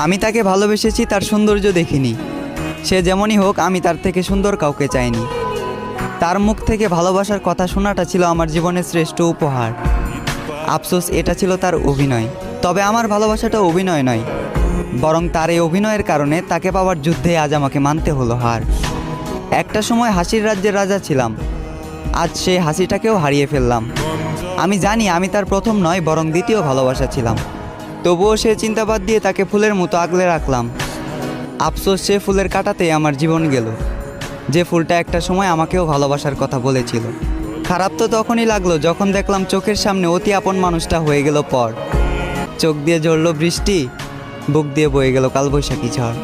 আমি তাকে ভালোবেসেছি তার সৌন্দর্য দেখিনি। সে যেমনই হোক, আমি তার থেকে সুন্দর কাউকে চাইনি। তার মুখ থেকে ভালোবাসার কথা শোনাটা ছিল আমার জীবনের শ্রেষ্ঠ উপহার। আফসোস, এটা ছিল তার অভিনয়। তবে আমার ভালোবাসাটা অভিনয় নয়, বরং তার এই অভিনয়ের কারণে তাকে পাওয়ার যুদ্ধে আজ আমাকে মানতে হলো হার। একটা সময় হাসির রাজ্যের রাজা ছিলাম, আজ সেই হাসিটাকেও হারিয়ে ফেললাম। আমি জানি আমি তার প্রথম নয়, বরং দ্বিতীয় ভালোবাসা ছিলাম। তবুও সে চিন্তাবাদ দিয়ে তাকে ফুলের মতো আগলে রাখলাম। আফসোস, সে ফুলের কাঁটাতেই আমার জীবন গেল, যে ফুলটা একটা সময় আমাকেও ভালোবাসার কথা বলেছিল। খারাপ তো তখনই লাগলো যখন দেখলাম চোখের সামনে অতি আপন মানুষটা হয়ে গেল পর। চোখ দিয়ে ঝরল বৃষ্টি, বুক দিয়ে বয়ে গেল কালবৈশাখী ঝড়।